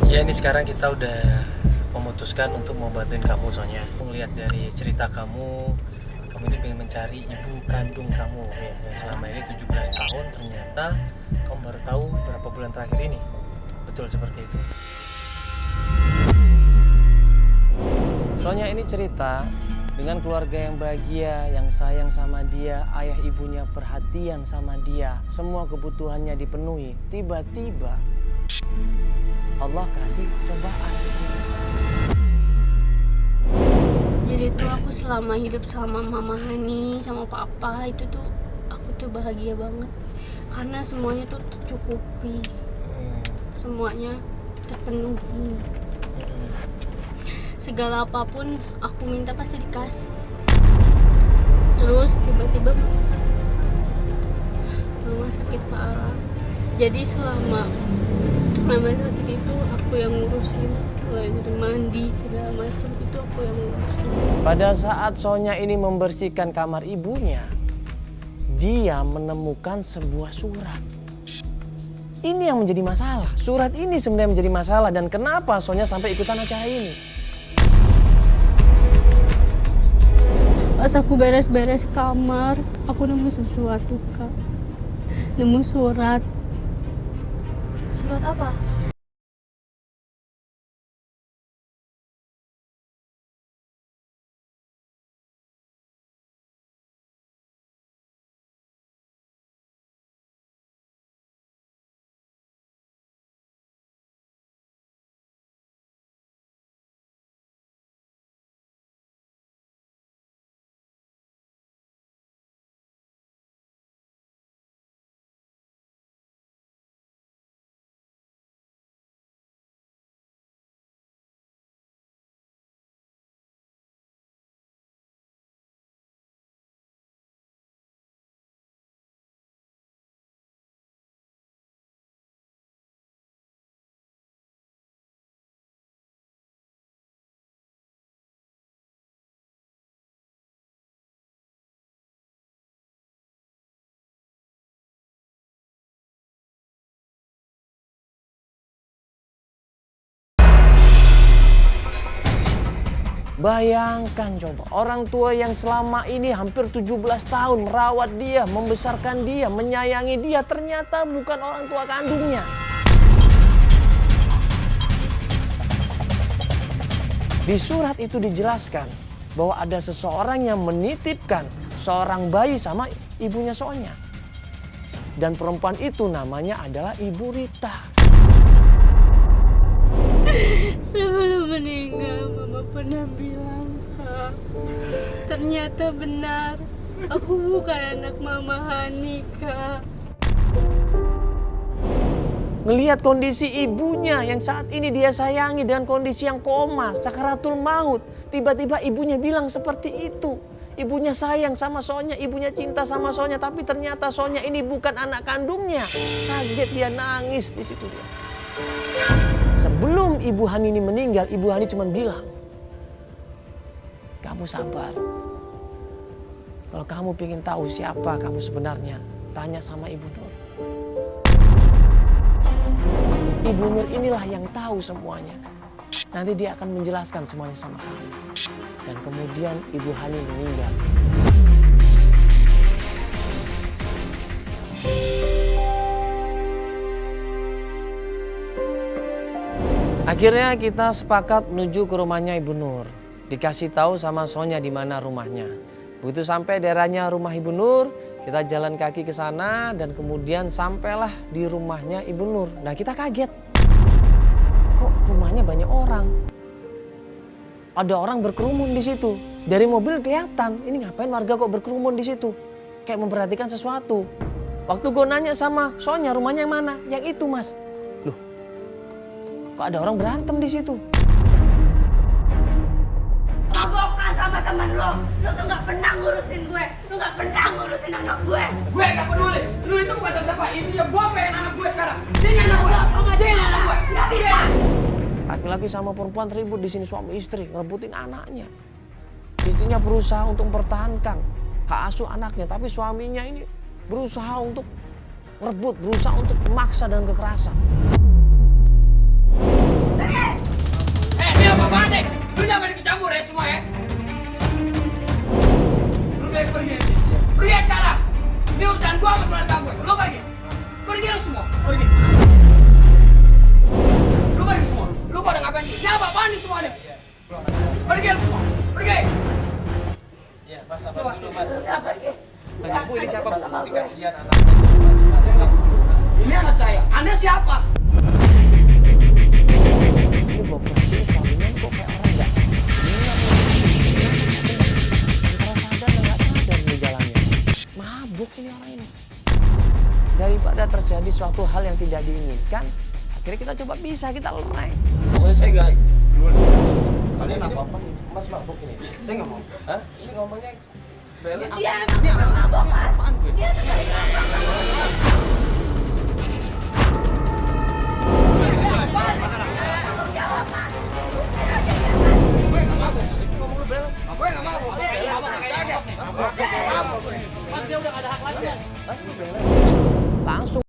Ya ini sekarang kita udah memutuskan untuk mau bantuin kamu soalnya. Melihat dari cerita kamu ini pengen mencari ibu kandung kamu ya, yang selama ini 17 tahun ternyata kamu baru tahu berapa bulan terakhir ini. Betul seperti itu. Soalnya ini cerita dengan keluarga yang bahagia, yang sayang sama dia, ayah ibunya perhatian sama dia, semua kebutuhannya dipenuhi. Tiba-tiba Allah kasih cobaan di sini. Jadi tuh aku selama hidup sama Mama Hani, sama Papa itu tuh aku tuh bahagia banget karena semuanya tuh tercukupi, semuanya terpenuhi. Segala apapun aku minta pasti dikasih. Terus tiba-tiba mama sakit parah. Jadi selama mama sakit itu aku yang ngurusin, mulai dari mandi segala macam itu aku yang ngurusin. Pada saat Sonya ini membersihkan kamar ibunya, dia menemukan sebuah surat. Ini yang menjadi masalah. Surat ini sebenarnya menjadi masalah, dan kenapa Sonya sampai ikutan acara ini? Pas aku beres-beres kamar, aku nemu sesuatu, Kak. Nemu surat. Surat apa? Bayangkan coba, orang tua yang selama ini hampir 17 tahun merawat dia, membesarkan dia, menyayangi dia, ternyata bukan orang tua kandungnya. Di surat itu dijelaskan bahwa ada seseorang yang menitipkan seorang bayi sama ibunya Sonya. Dan perempuan itu namanya adalah Ibu Rita. Sebelum meninggal, Mama pernah bilang, Kak, ternyata benar, aku bukan anak Mama Hani, Kak. Ngelihat kondisi ibunya yang saat ini dia sayangi dengan kondisi yang koma, sakaratul maut. Tiba-tiba ibunya bilang seperti itu. Ibunya sayang sama Sonya, ibunya cinta sama Sonya, tapi ternyata Sonya ini bukan anak kandungnya. Kaget dia, nangis di situ dia. Sebelum Ibu Hani ini meninggal, Ibu Hani cuma bilang, kamu sabar. Kalau kamu ingin tahu siapa kamu sebenarnya, tanya sama Ibu Nur. Ibu Nur inilah yang tahu semuanya. Nanti dia akan menjelaskan semuanya sama kamu. Dan kemudian Ibu Hani meninggal. Akhirnya kita sepakat menuju ke rumahnya Ibu Nur. Dikasih tahu sama Sonya di mana rumahnya. Begitu sampai daerahnya rumah Ibu Nur, kita jalan kaki ke sana dan kemudian sampailah di rumahnya Ibu Nur. Nah, kita kaget. Kok rumahnya banyak orang? Ada orang berkerumun di situ. Dari mobil kelihatan, ini ngapain warga kok berkerumun di situ? Kayak memperhatikan sesuatu. Waktu gue nanya sama Sonya, rumahnya yang mana? Yang itu, Mas. Loh, kok ada orang berantem di situ? Mabokan sama temen lo tuh gak pernah ngurusin gue, lo gak pernah ngurusin anak gue. Gue gak peduli, lu itu bukan siapa-siapa. Intinya gue pengen anak gue sekarang. Sini anak gue, sini anak gue. Gak bisa. Laki-laki sama perempuan ribut di sini, suami istri ngerebutin anaknya. Istrinya berusaha untuk mempertahankan hak asuh anaknya, tapi suaminya ini berusaha untuk merebut, berusaha untuk memaksa dengan kekerasan. kasihan anaknya masing-masing. Ini anak saya. Anda siapa? Ini bawa perhatiin kawinnya kok kayak orang nggak ingat antara sadar dan nggak sadar nih jalannya. Mabuk ini orang ini. Daripada terjadi suatu hal yang tidak diinginkan, akhirnya kita coba bisa, kita lerai. Pokoknya saya nggak dulu. Kalian apa-apa? Mas mabuk ini? Saya nggak mau. Hah? Ini ngomongnya Bella. Dia emang mabok, Mas. Dia sekali mabok. Langsung.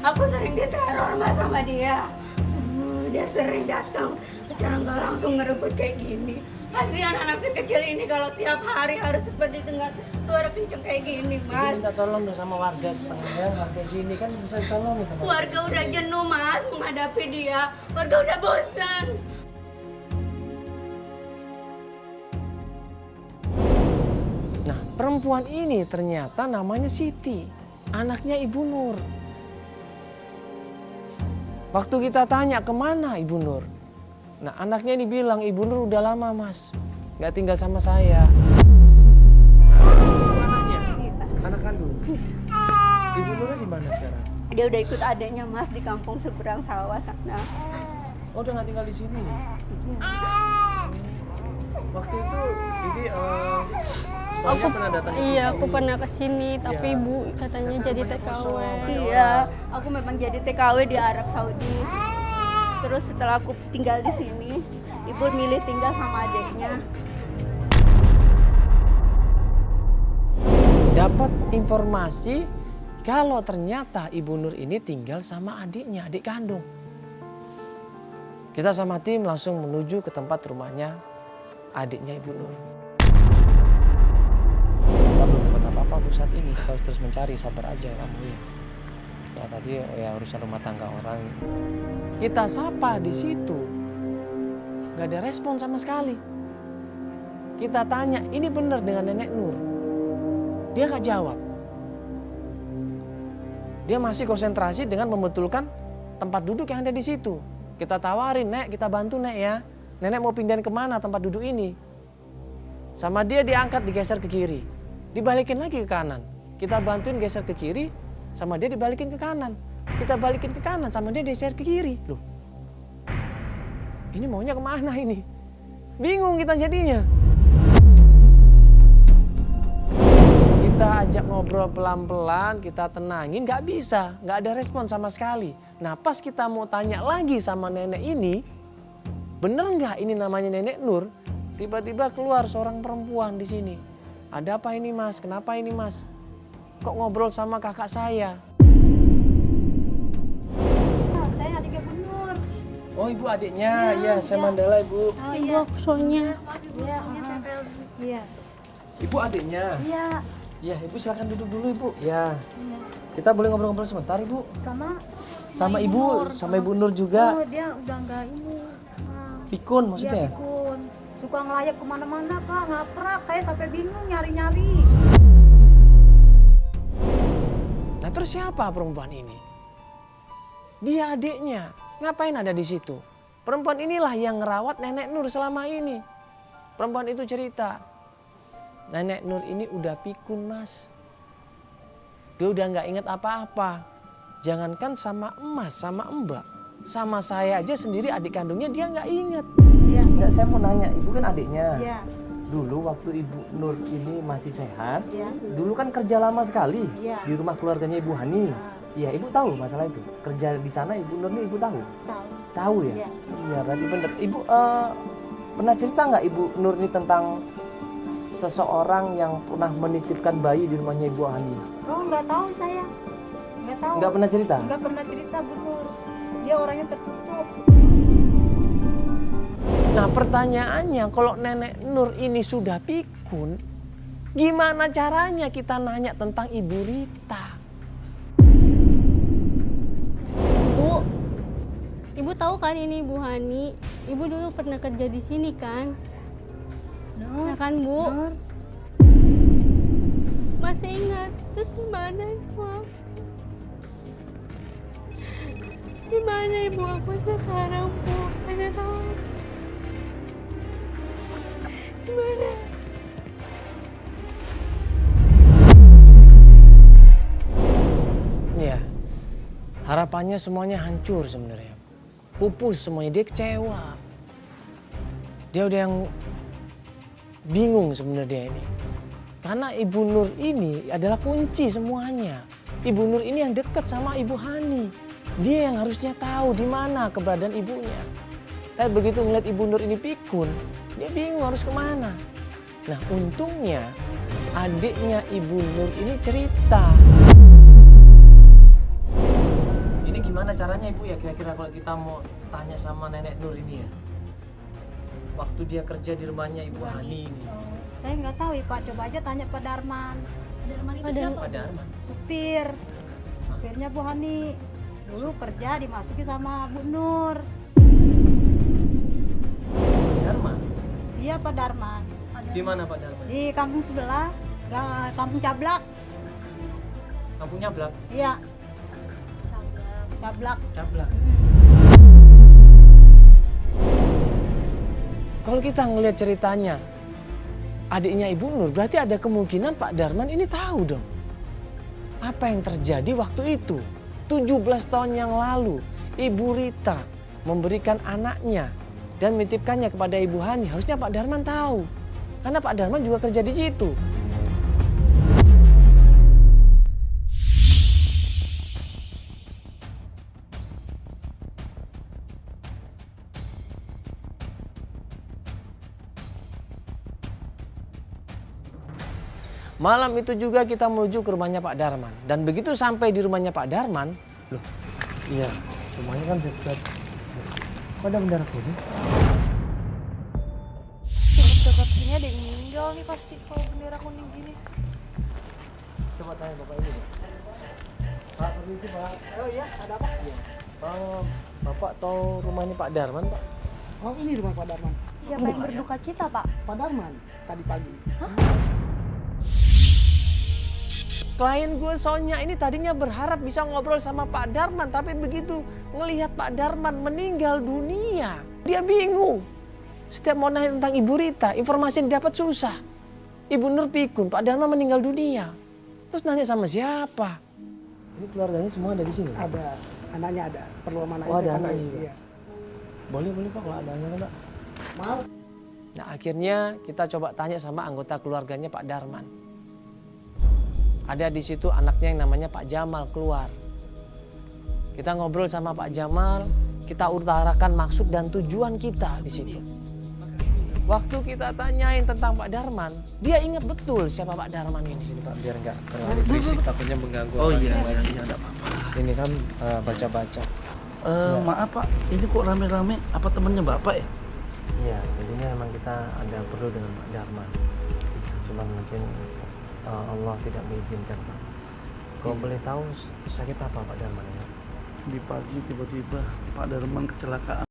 Aku sering diteror Mas sama dia. Dia sering datang secara nggak langsung ngerebut kayak gini. Kasihan anak si kecil ini kalau tiap hari harus seperti dengar suara kenceng kayak gini, Ibu Mas. minta tolong dong sama warga setengahnya, warga sini kan bisa ditolong sama Warga udah jenuh, Mas, menghadapi dia. Warga udah bosan. Nah, perempuan ini ternyata namanya Siti, anaknya Ibu Nur. Waktu kita tanya kemana Ibu Nur, nah anaknya ini bilang Ibu Nur udah lama Mas, nggak tinggal sama saya. Anaknya, anak kandung. Ibu Nurnya di mana sekarang? Dia udah ikut adiknya Mas di kampung seberang sawah sana. Oh, udah nggak tinggal di sini. Waktu itu Bibi soalnya pernah datang ke sini. Iya, aku pernah ke sini, tapi Iya. Ibu katanya Karena jadi banyak TKW. musuh, banyak Iya, aku memang jadi TKW di Arab Saudi. Terus setelah aku tinggal di sini, Ibu milih tinggal sama adiknya. Dapat informasi kalau ternyata Ibu Nur ini tinggal sama adiknya, adik kandung. Kita sama tim langsung menuju ke tempat rumahnya adiknya Ibu Nur. Kita belum dapat apa-apa untuk saat ini, kita harus terus mencari, sabar aja kamu ya. Ya tadi ya urusan rumah tangga orang. Kita sapa di situ, nggak ada respon sama sekali. Kita tanya, ini benar dengan Nenek Nur? Dia nggak jawab. Dia masih konsentrasi dengan membetulkan tempat duduk yang ada di situ. Kita tawarin, Nek, kita bantu Nek ya. Nenek mau pindahin kemana tempat duduk ini? Sama dia diangkat, digeser ke kiri. Dibalikin lagi ke kanan. Kita bantuin geser ke kiri, sama dia dibalikin ke kanan. Kita balikin ke kanan, sama dia geser ke kiri. Loh, ini maunya kemana ini? Bingung kita jadinya. Kita ajak ngobrol pelan-pelan, kita tenangin, nggak bisa, nggak ada respon sama sekali. Nah pas kita mau tanya lagi sama nenek ini, bener nggak ini namanya Nenek Nur? Tiba-tiba keluar seorang perempuan di sini. Ada apa ini Mas? Kenapa ini Mas? Kok ngobrol sama kakak saya? Saya adiknya Bu Nur. Oh ibu adiknya, ya saya Mandala ibu. Ibu aku soalnya. Iya. Ibu adiknya. Iya. Ya ibu silakan duduk dulu ibu. Ya. Kita boleh ngobrol-ngobrol sebentar ibu. Sama ibu, sama Ibu Nur juga. Oh, dia udah enggak ini. Pikun Dia maksudnya? pikun. Suka ngelayap kemana-mana, Pak. Ngaprak. Saya sampai bingung nyari-nyari. Nah terus siapa perempuan ini? Dia adiknya. Ngapain ada di situ? Perempuan inilah yang ngerawat Nenek Nur selama ini. Perempuan itu cerita. Nenek Nur ini udah pikun Mas. Dia udah nggak inget apa-apa. Jangankan sama emas, sama mbak. Sama saya aja sendiri adik kandungnya dia nggak inget. Iya. Nggak, saya mau nanya, ibu kan adiknya. Iya. Dulu waktu Ibu Nur ini masih sehat, Iya. dulu kan kerja lama sekali Iya. di rumah keluarganya Ibu Hani. Iya, ibu tahu masalah itu. Kerja di sana ibu Nur ini ibu tahu. Tahu. Tahu ya? Iya. Iya, berarti bener. Ibu pernah cerita nggak ibu Nur ini tentang seseorang yang pernah menitipkan bayi di rumahnya ibu Hani? Oh, nggak tahu saya. Nggak tahu. Nggak pernah cerita? Nggak pernah cerita, betul. Dia orangnya tertutup. Nah pertanyaannya, kalau nenek Nur ini sudah pikun, gimana caranya kita nanya tentang Ibu Rita? Bu, ibu tahu kan ini Ibu Hani? Ibu dulu pernah kerja di sini kan? Nur, Ya kan Bu? Nur. Masih ingat? Terus gimana ibu aku? Gimana ibu aku sekarang Bu? Hanya tahu. Gimana? Ya, harapannya semuanya hancur sebenarnya. Pupus semuanya, dia kecewa. Dia udah yang bingung sebenarnya ini. Karena Ibu Nur ini adalah kunci semuanya. Ibu Nur ini yang dekat sama Ibu Hani. Dia yang harusnya tahu di mana keberadaan ibunya. Tapi begitu ngeliat Ibu Nur ini pikun, dia bingung harus kemana. Nah untungnya adiknya Ibu Nur ini cerita. Ini gimana caranya Ibu ya kira-kira kalau kita mau tanya sama nenek Nur ini ya? Waktu dia kerja di rumahnya Ibu Hani ini. Saya nggak tahu ya Pak, coba aja tanya Pak Darman. Darman itu Ada- siapa? Pak Darman. Supir. Supirnya Bu Hani. Dulu kerja dimasuki sama Bu Nur. Darman? Iya Pak Darman. Di mana Pak Darman? Di kampung sebelah, kampung Cablak. Kampungnya Blak. Iya. Cablak. Cablak. Kalau kita ngelihat ceritanya adiknya Ibu Nur, berarti ada kemungkinan Pak Darman ini tahu dong apa yang terjadi waktu itu. 17 tahun yang lalu Ibu Rita memberikan anaknya dan menitipkannya kepada Ibu Hani. Harusnya Pak Darman tahu karena Pak Darman juga kerja di situ. Malam itu juga kita menuju ke rumahnya Pak Darman. Dan begitu sampai di rumahnya Pak Darman, loh, iya, rumahnya kan dekat. Kok ada bendera putih? Dekat sini ada yang meninggal nih pasti kalau bendera kuning gini. Coba tanya Bapak ini. Pak, permisi Pak. Oh iya, ada apa? Bapak tahu rumahnya Pak Darman, Pak? Oh ini rumah Pak Darman. Siapa yang berduka cita, Pak? Pak Darman tadi pagi. Klien gue Sonya ini tadinya berharap bisa ngobrol sama Pak Darman, tapi begitu ngelihat Pak Darman meninggal dunia, dia bingung. Setiap mau nanya tentang Ibu Rita, informasi yang dapat susah. Ibu Nur pikun, Pak Darman meninggal dunia. Terus nanya sama siapa? Ini keluarganya semua ada di sini. Ada anaknya ada. Perlu sama anaknya. Oh, ada saya anaknya panggil. juga. Iya. Boleh Pak kalau ada anaknya Pak. Mau? Nah akhirnya kita coba tanya sama anggota keluarganya Pak Darman. Ada di situ anaknya yang namanya Pak Jamal keluar. Kita ngobrol sama Pak Jamal, kita utarakan maksud dan tujuan kita di situ. Waktu kita tanyain tentang Pak Darman, dia ingat betul siapa Pak Darman ini. Ini Pak biar nggak terlalu berisik takutnya mengganggu. Oh orang iya, yang lain. iya ada apa-apa. Ini kan baca-baca. Maaf Pak, ini kok rame-rame? Apa temennya Bapak ya? Iya, jadinya memang kita ada perlu dengan Pak Darman. Cuman mungkin Allah tidak mengizinkan Pak. Kalau boleh tahu sakit apa Pak Darman ya? Di pagi tiba-tiba Pak Darman kecelakaan.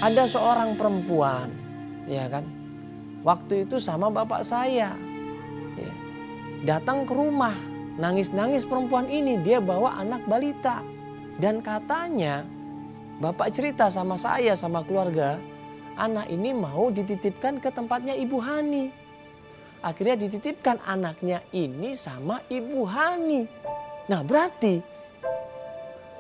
ada seorang perempuan, ya kan? Waktu itu sama bapak saya, ya, datang ke rumah, nangis-nangis perempuan ini, dia bawa anak balita. Dan katanya bapak cerita sama saya, sama keluarga, anak ini mau dititipkan ke tempatnya Ibu Hani. Akhirnya dititipkan anaknya ini sama Ibu Hani. Nah berarti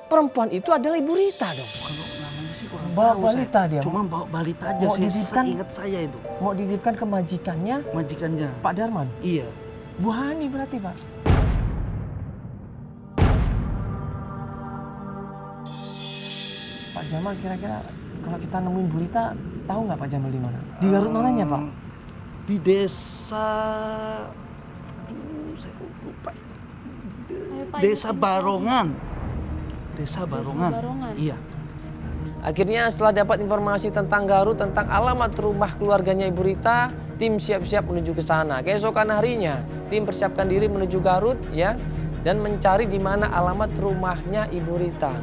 perempuan itu adalah Ibu Rita dong. Kalau namanya sih kurang Bawa tahu, balita saya. dia, Cuma bawa balita aja. mau Saya dititipkan? ingat saya itu. Mau dititipkan ke majikannya Majikannya. Pak Darman. Iya. Bu Hani berarti Pak. Pak Jamal kira-kira kalau kita nemuin Bu Rita, tahu nggak Pak Jamal di mana? Di Garut mananya Pak? Di desa... Aduh, saya lupa. Desa Barongan. Desa Barongan. Iya. Akhirnya setelah dapat informasi tentang Garut, tentang alamat rumah keluarganya Ibu Rita, tim siap-siap menuju ke sana. Keesokan harinya, tim persiapkan diri menuju Garut ya dan mencari di mana alamat rumahnya Ibu Rita.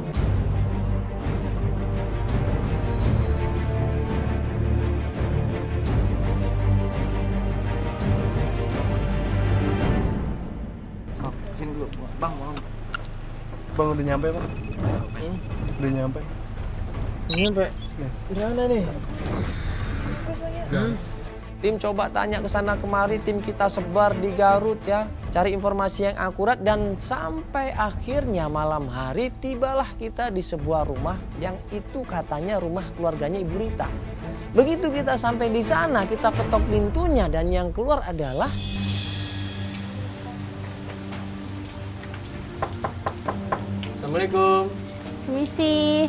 Sini dulu, Bang. Bang udah nyampe Bang? Udah nyampe? Nyampe? Udah ada nih. Tim coba tanya ke sana kemari, tim kita sebar di Garut ya, cari informasi yang akurat dan sampai akhirnya malam hari tibalah kita di sebuah rumah yang itu katanya rumah keluarganya Ibu Rita. Begitu kita sampai di sana, kita ketok pintunya dan yang keluar adalah Assalamualaikum. Permisi.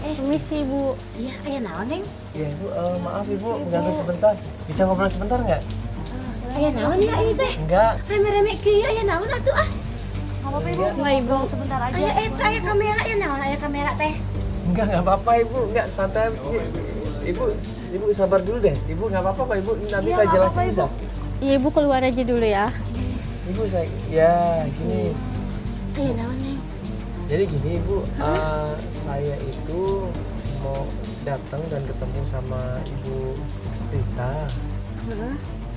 Permisi Bu. Iya, ayah naon, Neng? Ya Ibu, maaf Ibu, mengganggu sebentar. Bisa ngobrol sebentar nggak? Ayah naon ya ini teh? Enggak. Rame-rame kieu ayah naon atuh ah. Nggak apa-apa Ibu, Nggak, Ibu. sebentar aja. Ayah kamera ayah naon ayah kamera teh? Enggak apa-apa Ibu, enggak santai. Ibu sabar dulu deh. Ibu nggak apa-apa Pak Ibu, nanti saya jelasin bisa. Iya Ibu keluar aja dulu ya. Ibu saya, ya gini. Ayah naon, Neng? Jadi gini Ibu, saya itu mau datang dan ketemu sama Ibu Rita.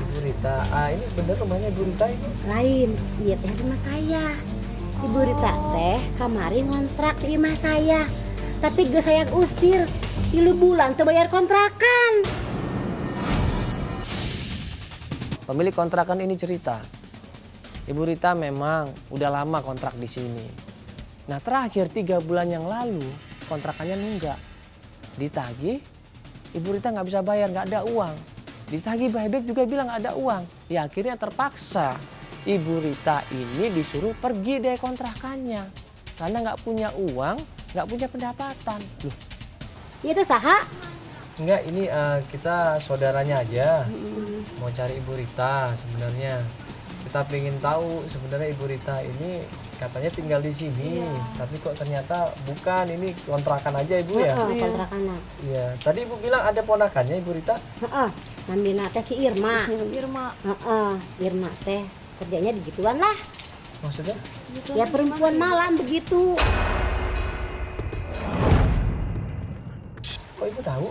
Ibu Rita, ini bener rumahnya Ibu Rita Ibu? Lain, iya teh rumah saya. Ibu Rita teh kemarin ngontrak di rumah saya. Tapi gue saya usir. 3 bulan tuh bayar kontrakan. Pemilik kontrakan ini cerita, Ibu Rita memang udah lama kontrak di sini. Nah terakhir 3 bulan yang lalu kontrakannya nunggak. Ditagih, Ibu Rita nggak bisa bayar, nggak ada uang. Ditagih buyback juga bilang nggak ada uang. Ya akhirnya terpaksa Ibu Rita ini disuruh pergi dari kontrakannya. Karena nggak punya uang, nggak punya pendapatan. Loh, Iya tuh saha? enggak, ini kita saudaranya aja. Mau cari Ibu Rita sebenarnya. Kita pengen tahu sebenarnya Ibu Rita ini katanya tinggal di sini, tapi kok ternyata bukan, ini kontrakan aja Ibu ya? Kontrakan. Iya. Tadi Ibu bilang ada ponakannya Ibu Rita? Heeh. Namina teh si Irma. Irma. Heeh. Irma teh kerjanya digituan lah. Maksudnya? Ya perempuan malam begitu. Kok Ibu tahu?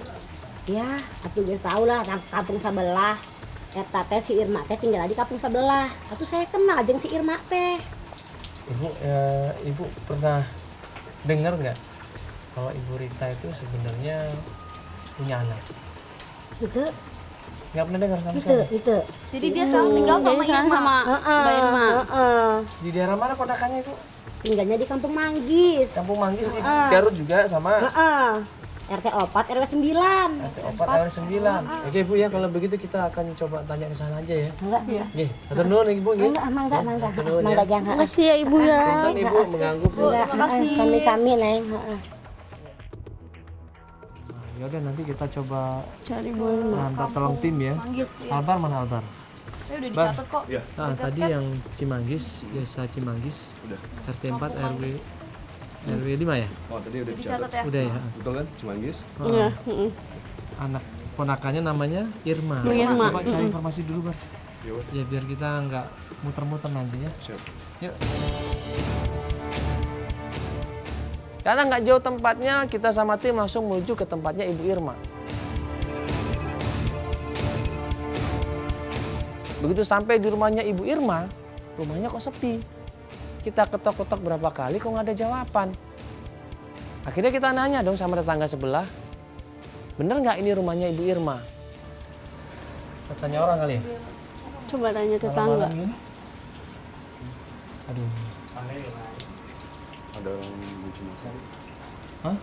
Ya, atuh geus tahu lah kampung sabelah. Eta teh si Irma teh tinggal di kampung sebelah. Atuh saya kenal jeung si Irma teh. Ibu, Ibu pernah dengar nggak kalau Ibu Rita itu sebenarnya punya anak? Itu, Nggak pernah dengar sama sekali? itu. Jadi dia selalu tinggal sama Jadi Irma. sama Mbak Irma. Heeh. Di daerah mana ponakannya Ibu? Tinggalnya di Kampung Manggis. Kampung Manggis di Garut juga sama? Heeh. RT 4 RW 9. RT 4 RW 9. Oke Bu ya, kalau begitu kita akan coba tanya ke sana aja ya. Enggak, ya. Nggih, hatur nuhun Ibu nggih. Mangga. Hatur nuhun ya. Mangga jangan. Makasih ya Ibu ya. Punten Ibu mengganggu Bu. Enggak, sami-sami Neng. Heeh. Ya udah nanti kita coba Cari Bu Irma. antar tolong tim ya. Manggis ya. Albar mana Albar? Udah dicatat kok. Nah, tadi yang Cimanggis, desa Cimanggis. Udah. RT 4 RW 5 ya? Oh tadi udah Dicatat dicatat. ya. Udah ya. Betul kan? Cimanggis? Iya. Anak ponakannya namanya Irma. Irma. Coba cari informasi dulu, Bar. Iya. Ya biar kita nggak muter-muter nanti ya. Siap. Yuk. Karena nggak jauh tempatnya, kita sama tim langsung menuju ke tempatnya Ibu Irma. Begitu sampai di rumahnya Ibu Irma, rumahnya kok sepi. Kita ketok-ketok berapa kali kok nggak ada jawaban. Akhirnya kita nanya dong sama tetangga sebelah, bener nggak ini rumahnya Ibu Irma? Kita tanya orang kali ya? Coba tanya tetangga. Aduh. Ada orang lucu makan. Hah?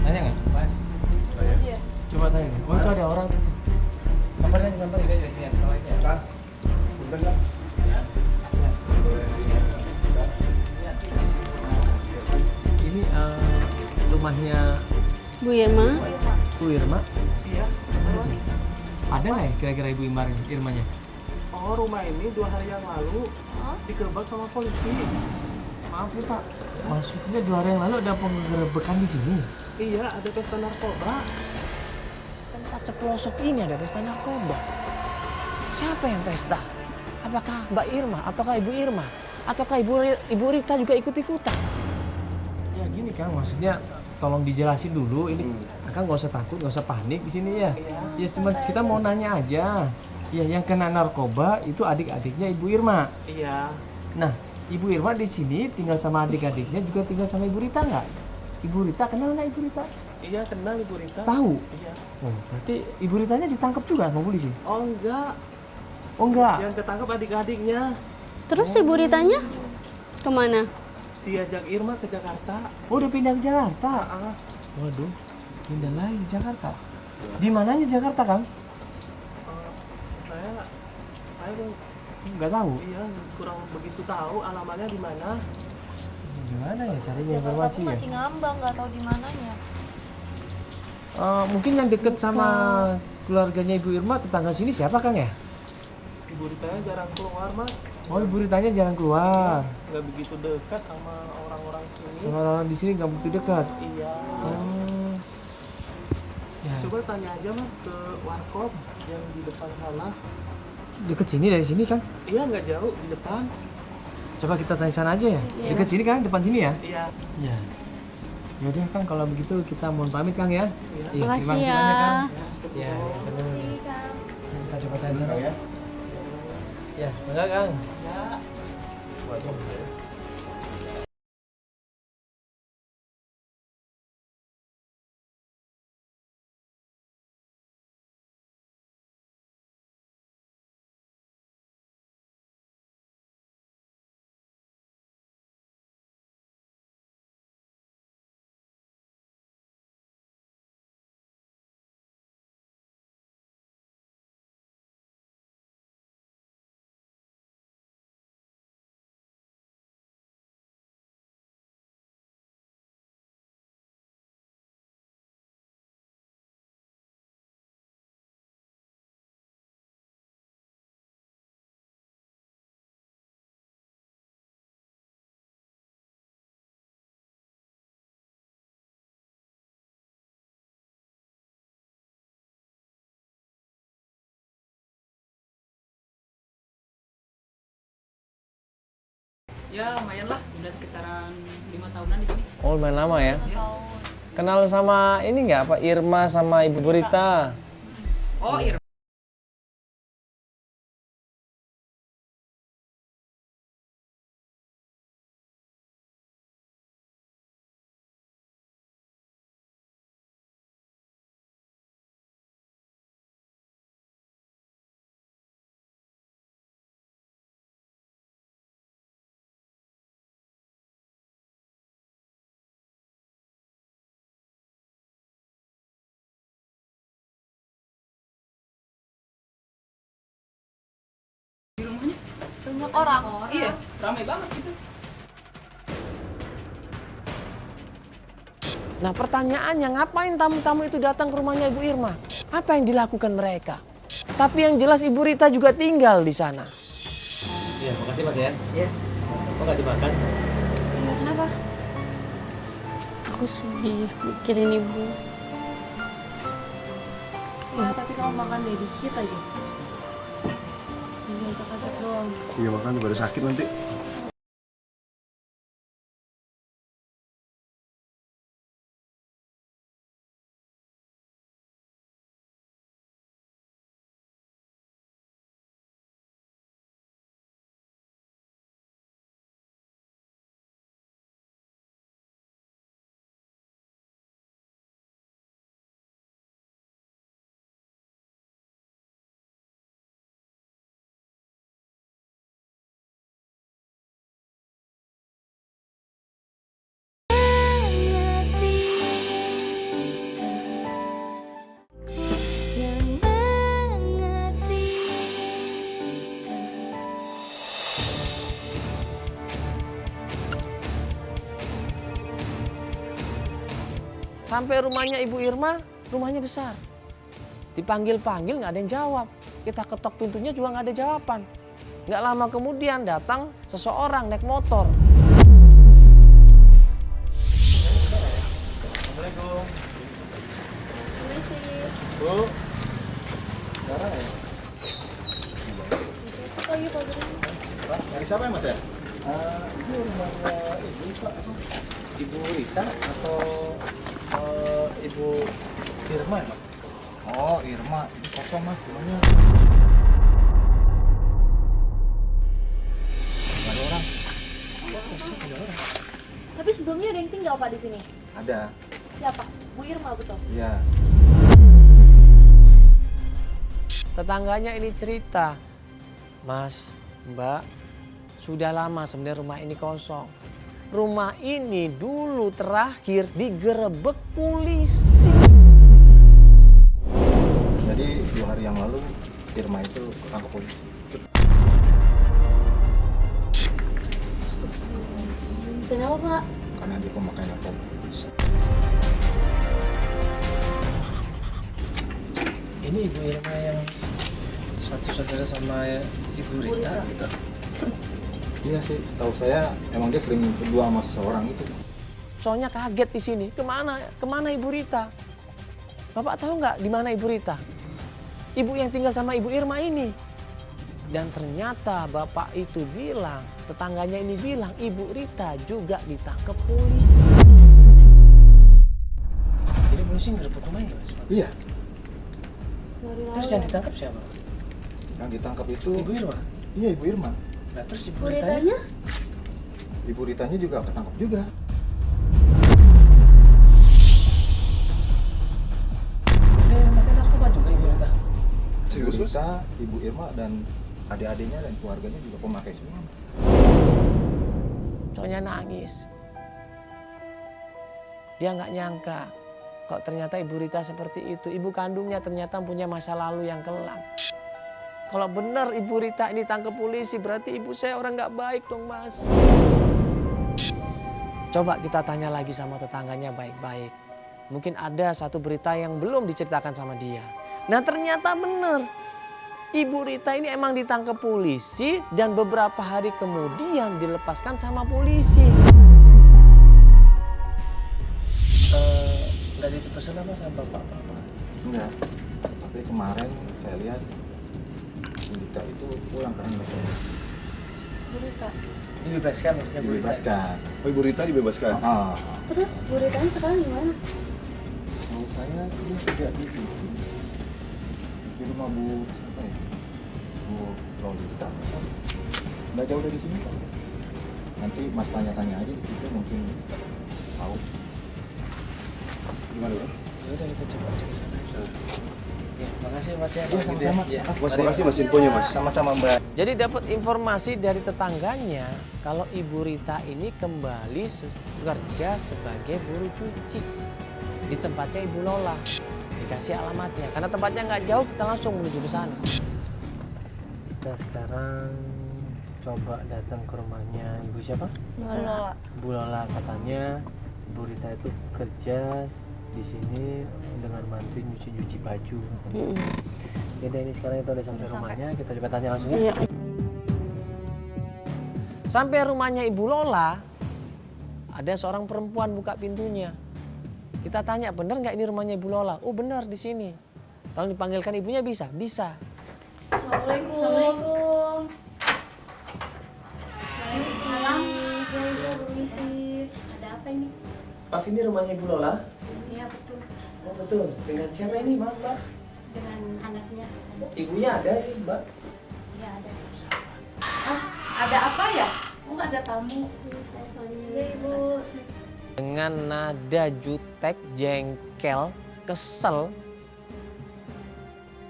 Tanya nggak? Saya. Coba tanya. Oh itu ada orang tuh. Sampai aja sampai. Kak, bentar Kak. Ini rumahnya Bu Irma. Bu Irma. Iya. Ada nggak ya kira-kira Ibu Irmanya? Oh, rumah ini 2 hari yang lalu digerebek sama polisi. Maaf ya Pak, maksudnya 2 hari yang lalu ada penggerebekan di sini? Iya, ada pesta narkoba. Tempat sepelosok ini ada pesta narkoba. Siapa yang pesta? Apakah Mbak Irma ataukah Ibu Irma? Ataukah Ibu Rita juga ikut-ikutan? Ya gini Kang, maksudnya tolong dijelasin dulu ini. Kang nggak usah takut, nggak usah panik di sini ya. Ya cuma kita mau nanya aja. Ya yang kena narkoba itu adik-adiknya Ibu Irma. Iya. Nah, Ibu Irma di sini tinggal sama adik-adiknya juga tinggal sama Ibu Rita nggak? Ibu Rita kenal nggak Ibu Rita? Iya, kenal Ibu Rita. Tahu? Iya. Oh, berarti Ibu Ritanya ditangkap juga sama polisi? Oh, enggak. Oh enggak. Yang ketangkap adik-adiknya. Terus Ibu Ritanya kemana? Diajak Irma ke Jakarta. Oh udah pindah ke Jakarta? Ah, Waduh, pindah lagi ke Jakarta. Di mananya Jakarta Kang? saya Nggak tahu. iya kurang begitu tahu alamatnya di mana. Gimana ya carinya Jakarta informasi aku ya? masih ngambang, nggak tahu di mananya. Mungkin yang deket sama keluarganya Ibu Irma tetangga sini siapa Kang ya? Ibu Ritanya jarang keluar, Mas. Oh Ibu Ritanya jarang keluar. Nggak begitu dekat sama orang-orang sini. Sama orang di sini nggak begitu dekat. Iya. Oh. Ya. Coba tanya aja Mas ke warkop yang di depan sana. Deket sini dari sini Kang? Iya, nggak jauh di depan. Coba kita tanya sana aja ya. Iya. Deket sini Kang, depan sini ya? Iya. Ya. Yaudah Kang, kalau begitu kita mohon pamit Kang ya. Iya, Makasih terima kasih ya. banyak Kang. Ya, bisa coba cari sana ya. Ya, enggak Kang. Ya lumayan lah, udah sekitaran 5 tahunan di sini. Oh, lumayan lama ya. Kenal sama ini nggak apa Irma sama Ibu Rita? Oh, Irma. Di rumahnya Banyak orang. iya, ramai banget gitu. Nah pertanyaannya ngapain tamu-tamu itu datang ke rumahnya Ibu Irma? Apa yang dilakukan mereka? Tapi yang jelas Ibu Rita juga tinggal di sana. Iya, makasih Mas ya. Iya. Kok nggak dimakan? Iya, kenapa? Aku sedih mikirin ibu. Ya, tapi kamu makan deh dikit aja. Ini ajak-ajak doang. Iya makan daripada sakit nanti. Sampai rumahnya Ibu Irma, rumahnya besar. Dipanggil-panggil nggak ada yang jawab. Kita ketok pintunya juga nggak ada jawaban. Nggak lama kemudian datang seseorang naik motor. Assalamualaikum. Permisi. Bu. Sekarang ya? Lagi Pak Guru. Pak, dari siapa ya Mas ya? Ini rumahnya ibu Pak, Ibu Rita atau Ibu Irma ya Pak? Oh, Irma. Ini kosong Mas, rumahnya. Nggak ada orang. Tapi sebelumnya ada yang tinggal Pak di sini. Ada. Siapa? Bu Irma betul. Iya. Tetangganya ini cerita, Mas, Mbak, sudah lama sebenarnya rumah ini kosong. Rumah ini dulu terakhir digerebek polisi. Jadi 2 hari yang lalu Irma itu ketangkep polisi. Kenapa Pak? Karena dia pemakai narkoba. Ini Ibu Irma yang satu saudara sama Ibu Rita gitu. Iya sih, setahu saya emang dia sering berdua sama seseorang itu. Soalnya kaget di sini, kemana Ibu Rita? Bapak tahu nggak di mana Ibu Rita? Ibu yang tinggal sama Ibu Irma ini. Dan ternyata bapak itu bilang, tetangganya ini bilang Ibu Rita juga ditangkap polisi. Jadi polisi ngerebut rumahnya Mas? Iya, Terus yang ditangkap siapa? yang ditangkap itu Ibu Irma? Iya, Ibu Irma. Nah terus Ibu Beritanya? Ritanya? Ibu Ritanya juga ketangkap juga. Dia makan narkoba juga Ibu Rita? Ibu Rita, Ibu Irma dan adik-adiknya dan keluarganya juga pemakai semua. Soalnya nangis. Dia nggak nyangka kok ternyata Ibu Rita seperti itu. Ibu kandungnya ternyata punya masa lalu yang kelam. Kalau benar Ibu Rita ini tangkap polisi, berarti ibu saya orang nggak baik dong, Mas. Coba kita tanya lagi sama tetangganya baik-baik. Mungkin ada satu berita yang belum diceritakan sama dia. Nah ternyata benar. Ibu Rita ini emang ditangkap polisi dan beberapa hari kemudian dilepaskan sama polisi. Nggak dipesan apa sama Bapak? Enggak. Tapi kemarin saya lihat Ibu Rita itu pulang karena mereka Bu Rita. Dibebaskan maksudnya Bu Rita? dibebaskan. Oh, Ibu Rita dibebaskan? Terus Bu Ritanya sekarang gimana? Tahu saya dia tidak di situ. Di rumah Bu siapa ya? Bu Lolita. Nggak jauh dari sini Pak. Nanti Mas tanya-tanya aja di situ mungkin tahu. Gimana Bang? Yaudah kita coba cek sana. Ya, makasih Mas ya. Iya, sama-sama. Ya. Mas, makasih Mas infonya Mas. Sama-sama Mbak. Jadi dapat informasi dari tetangganya kalau Ibu Rita ini kembali bekerja sebagai buruh cuci di tempatnya Ibu Lola. Dikasih alamatnya, karena tempatnya nggak jauh kita langsung menuju ke sana. Kita sekarang coba datang ke rumahnya Ibu siapa? Lola. Bu Lola, katanya Bu Rita itu kerja di sini dengan bantuin nyuci-nyuci baju. Yaudah ini sekarang kita udah sampai rumahnya, kita coba tanya langsung ya. Sampai rumahnya Ibu Lola, ada seorang perempuan buka pintunya. Kita tanya, bener nggak ini rumahnya Ibu Lola? Oh bener di sini. Tolong dipanggilkan ibunya bisa? Bisa. Assalamualaikum. Waalaikumsalam. Permisi. Ada apa ini? Maaf, ini rumahnya Ibu Lola? Iya betul. Oh betul. Dengan siapa ini Maaf Mbak? Dengan anaknya. Ibunya ada ini Mbak? Iya ada. Ada apa ya? Oh ada tamu. Saya Sonia. Iya Ibu. Dengan nada jutek, jengkel, kesel,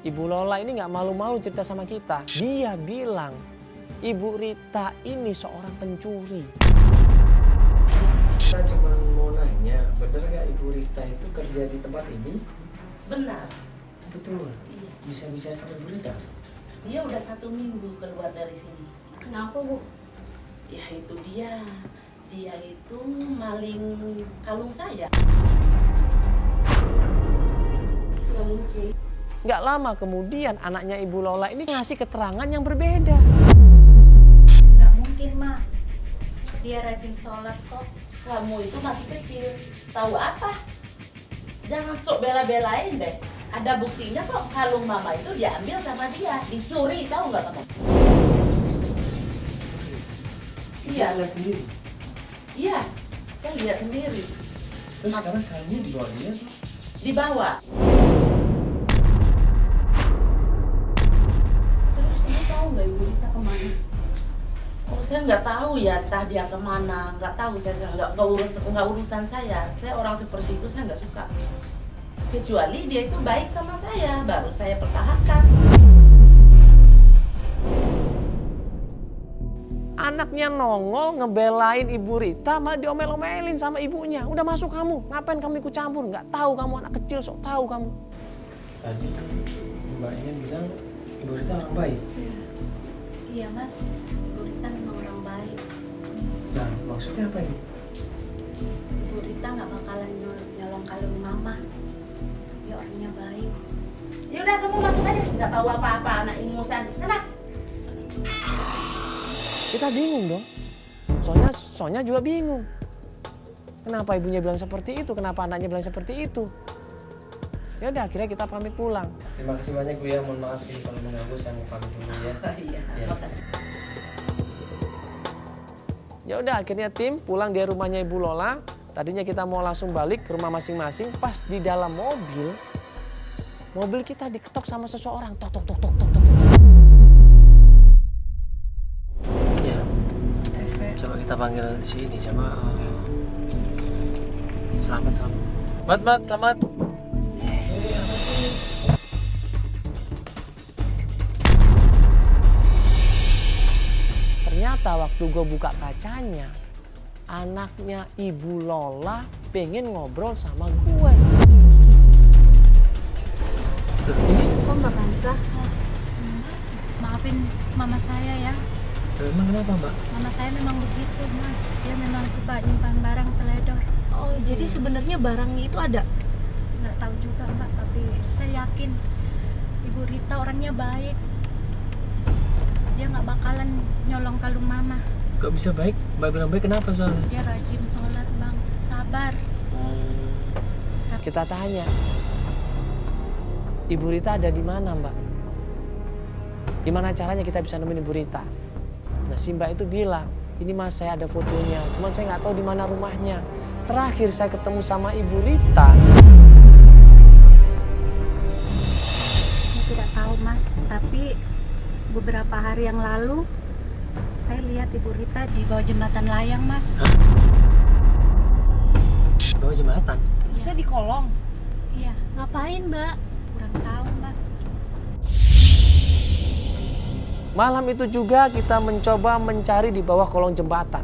Ibu Lola ini nggak malu-malu cerita sama kita. Dia bilang, Ibu Rita ini seorang pencuri. Saya cuma mau nanya, bener nggak Ibu Rita itu kerja di tempat ini? Benar, Betul. Bisa bicara sama Ibu Rita? dia udah 1 minggu keluar dari sini. Kenapa Bu? Ya itu dia itu maling kalung saya. Nggak lama kemudian anaknya Ibu Lola ini ngasih keterangan yang berbeda. Nggak mungkin, Ma. Dia rajin sholat kok. Kamu itu masih kecil, tahu apa? Jangan sok bela-belain deh. Ada buktinya kok kalung mama itu diambil sama dia, dicuri, tahu nggak kamu? Iya. Lihat sendiri. Iya, saya lihat sendiri. Terus sekarang kalungnya dibawa dia? Dibawa. Terus kamu tahu nggak Ibu Rita kemana? Oh, saya nggak tahu ya, entah dia kemana, nggak tahu. Saya nggak urusan saya. Saya orang seperti itu saya nggak suka. Kecuali dia itu baik sama saya, baru saya pertahankan. Anaknya nongol ngebelain Ibu Rita malah diomel-omelin sama ibunya. Udah masuk kamu, ngapain kamu ikut campur? Nggak tahu kamu anak kecil, sok tahu kamu. Tadi mbaknya bilang Ibu Rita orang baik. Iya, Mas. Ibu Rita memang orang baik. Nah, maksudnya apa ini? Ibu Rita nggak bakalan nyolong kalung mama. Dia orangnya baik. Ya udah kamu masuk aja, nggak tahu apa-apa anak ingusan. Sana. Kita bingung dong. Sonya juga bingung. Kenapa ibunya bilang seperti itu? Kenapa anaknya bilang seperti itu? Ya udah akhirnya kita pamit pulang. Terima kasih banyak Bu ya, mohon maaf ini kalau mengganggu, saya mau pamit dulu ya. Iya, makasih. Ya udah akhirnya tim pulang dari rumahnya Ibu Lola. Tadinya kita mau langsung balik ke rumah masing-masing. Pas di dalam mobil kita diketok sama seseorang. Tok tok tok tok tok tok. Ya, coba kita panggil si ini, coba. Selamat. Selamat. Ternyata waktu gue buka kacanya, anaknya Ibu Lola pengen ngobrol sama gue. Kok Mbak Kansa? Maafin mama saya ya. Emang kenapa Mbak? Mama saya memang begitu, Mas. Dia memang suka nyimpan barang teledor. Oh, jadi sebenarnya barangnya itu ada? Nggak tahu juga, Mbak, tapi saya yakin Ibu Rita orangnya baik. Dia nggak bakalan nyolong kalung mama. Kok bisa baik? Mbak bilang baik kenapa soalnya? Dia rajin sholat, Bang. Sabar. Kita tanya, Ibu Rita ada di mana, Mbak? Gimana caranya kita bisa nemuin Ibu Rita? Nah, si Mbak itu bilang, ini Mas saya ada fotonya, cuman saya nggak tahu di mana rumahnya. Terakhir saya ketemu sama Ibu Rita. Saya tidak tahu, Mas, tapi beberapa hari yang lalu saya lihat Ibu Rita di bawah jembatan layang, Mas. Bawah jembatan? Bisa di kolong? Iya. Ngapain, Mbak? Kurang tahu, Mbak. Malam itu juga kita mencoba mencari di bawah kolong jembatan.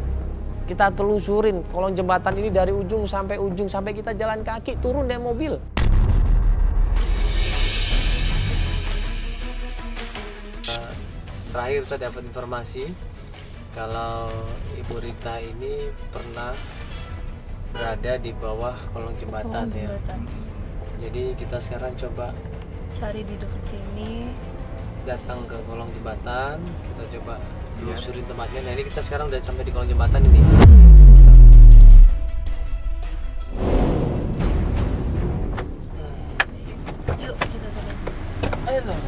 Kita telusurin kolong jembatan ini dari ujung sampai kita jalan kaki turun dari mobil. Terakhir saya dapat informasi kalau Ibu Rita ini pernah berada di bawah kolong jembatan ya. Jadi kita sekarang coba Cari di dekat sini. datang ke kolong jembatan, kita coba telusurin tempatnya. Nah ini kita sekarang udah sampai di kolong jembatan ini. Yuk, kita turun. Ayo dong.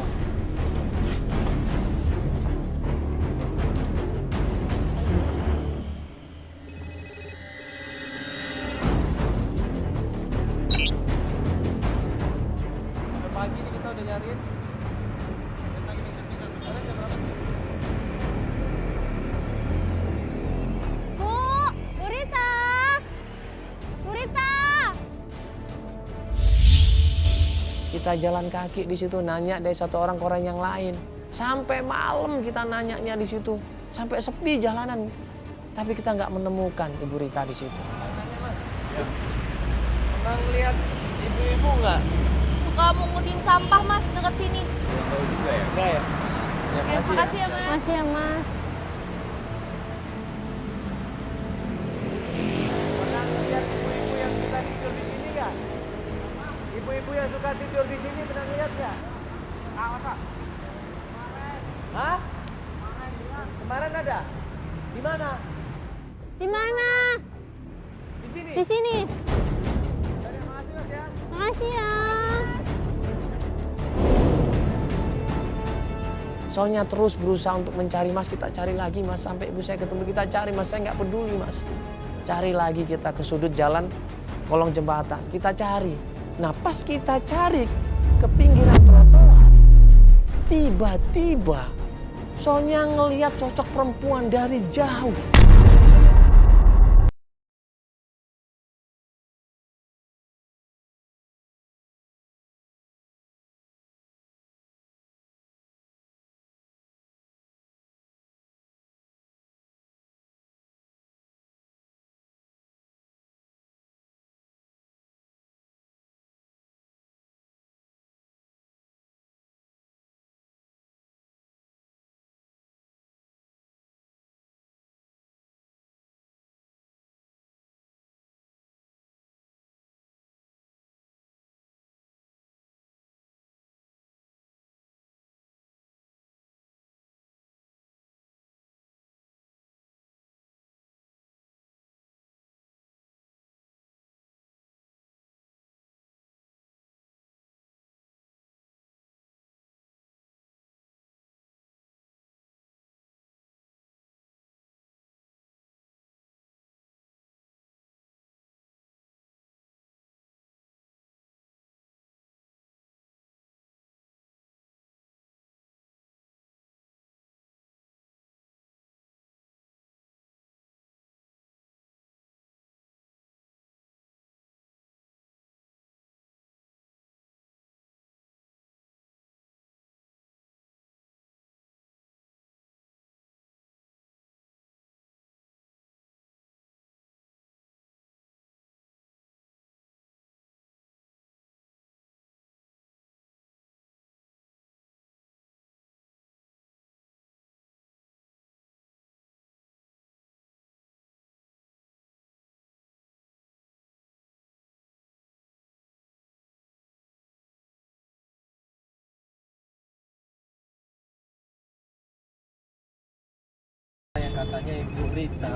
Pagi ini kita udah nyariin. Bu Rita! Bu Rita! Kita jalan kaki di situ nanya dari satu orang ke orang yang lain. Sampai malam kita nanyanya di situ. Sampai sepi jalanan. Tapi kita nggak menemukan Ibu Rita di situ. Pernah lihat ibu-ibu nggak? Suka mungutin sampah, Mas, dekat sini. Tahu juga ya? Enggak ya? Ya, Oke, makasih ya, Mas. Makasih ya, Mas. Pernah lihat ibu-ibu yang suka tidur di sini nggak? Ibu-ibu yang suka tidur di sini pernah lihat nggak? Hah? Kemarin ada? Di mana? Di mana? Di sini. Di sini. Makasih Mas ya. Makasih ya. Sonya terus berusaha untuk mencari Mas, kita cari lagi Mas, sampai ibu saya ketemu, kita cari Mas, saya nggak peduli Mas. Cari lagi kita ke sudut jalan kolong jembatan, kita cari. Nah pas kita cari ke pinggiran trotoar, tiba-tiba Sonya ngelihat sosok perempuan dari jauh. Yang katanya Ibu Rita.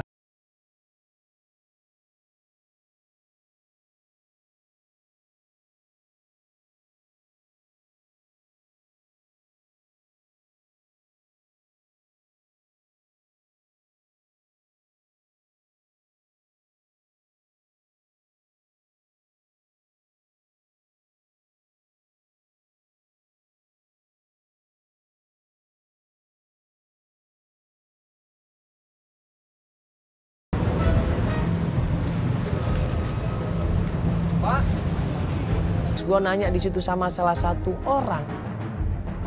Gue nanya di situ sama salah satu orang,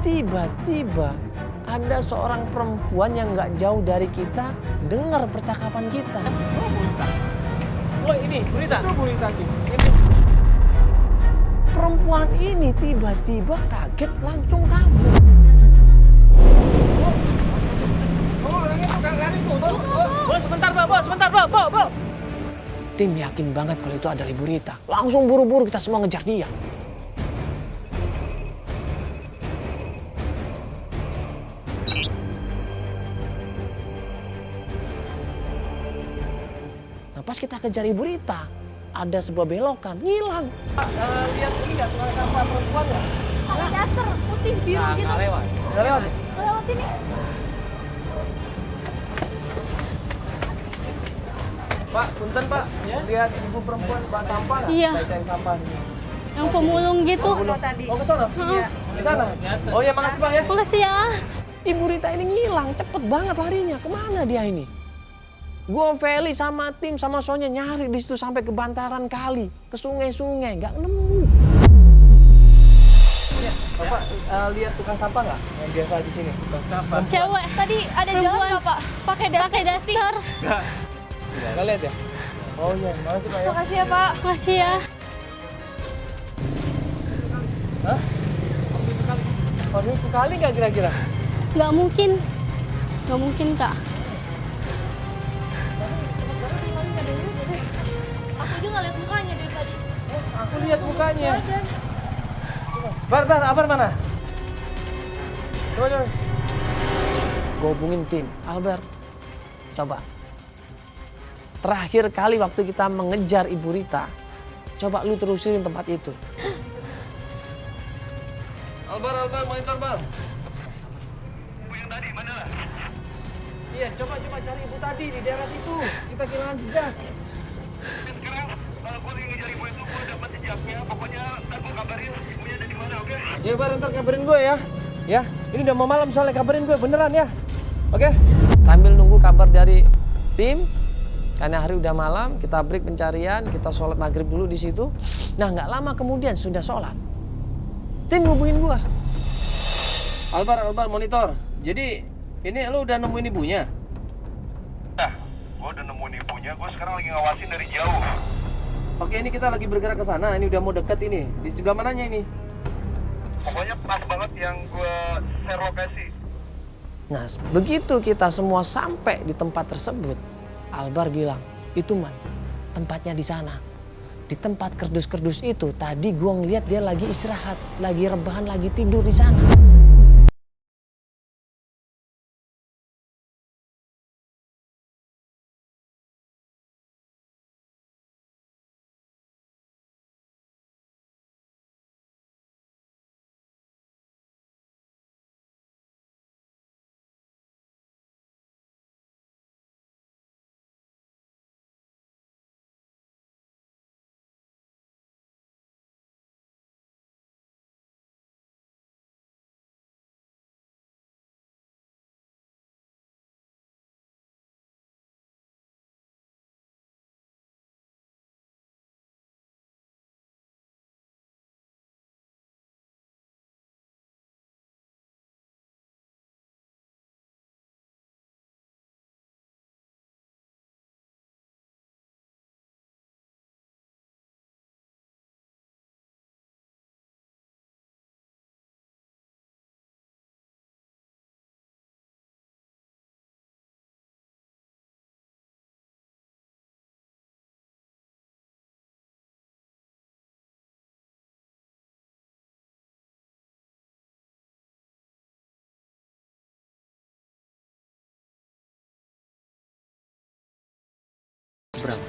tiba-tiba ada seorang perempuan yang nggak jauh dari kita dengar percakapan kita. Oh ini Burita. Itu Burita tuh. Perempuan ini tiba-tiba kaget langsung kabur. Bos, sebentar, Bos. Sebentar, Bos. Tim yakin banget kalau itu adalah Ibu Rita. Langsung buru-buru kita semua ngejar dia. Nah pas kita kejar Ibu Rita, ada sebuah belokan, ngilang. Lihat tukang sampah perempuan ya? Pakai daster putih biru gitu. Nggak lewat ya? Lewat sini. Pak, punten Pak. Lihat ibu perempuan bawa sampah nggak? Iya. Saya cari sampah. Yang pemulung gitu. Oh, ke sana? Iya. Di sana? Oh ya, makasih Pak ya. Makasih ya. Ibu Rita ini ngilang, cepet banget larinya. Kemana dia ini? Gue Feli sama tim sama Sonya nyari di situ sampai ke bantaran kali, ke sungai-sungai, nggak nemu. Ya, Bapak lihat tukang sampah nggak? Yang biasa di sini, tukang sampah. Cewek. Tadi ada jalan nggak Pak? Pakai daster. Nggak. Nggak lihat ya? Oh iya, makasih Pak ya. Makasih ya Pak. Makasih ya. Hah? Waduh, itu kali nggak kira-kira? Nggak mungkin. Nggak mungkin Kak. Aku juga nggak lihat mukanya dari tadi. Aku lihat mukanya. Bar, Abar mana? Coba. Gue hubungin tim. Albert, coba. Terakhir kali waktu kita mengejar Ibu Rita, coba lu terusin tempat itu. Albert, monitor, Bal. Ibu yang tadi, mana lah? Iya, coba cari ibu tadi di daerah situ. Kita kehilangan jejak. Sekarang, gue lagi ngejar ibu itu, gue dapat jejaknya. Pokoknya, ntar gue kabarin ibunya ada di mana, oke? Ya, Bar, ntar kabarin gue ya. Ya, ini udah mau malam soalnya, kabarin gue beneran ya. Oke? Sambil nunggu kabar dari tim, karena hari udah malam, kita break pencarian, kita sholat maghrib dulu di situ. Nah, nggak lama kemudian sudah sholat, tim ngubungin gua. Albar, monitor. Jadi ini lu udah nemuin ibunya? Nah, gua udah nemuin ibunya, gua sekarang lagi ngawasin dari jauh. Oke, ini kita lagi bergerak ke sana. Ini udah mau deket ini. Di sebelah mananya ini? Pokoknya pas banget yang gua share lokasi. Nah, begitu kita semua sampai di tempat tersebut, Albar bilang, itu Man, tempatnya di sana. Di tempat kerdus-kerdus itu, tadi gua ngeliat dia lagi istirahat, lagi rebahan, lagi tidur di sana. Bram,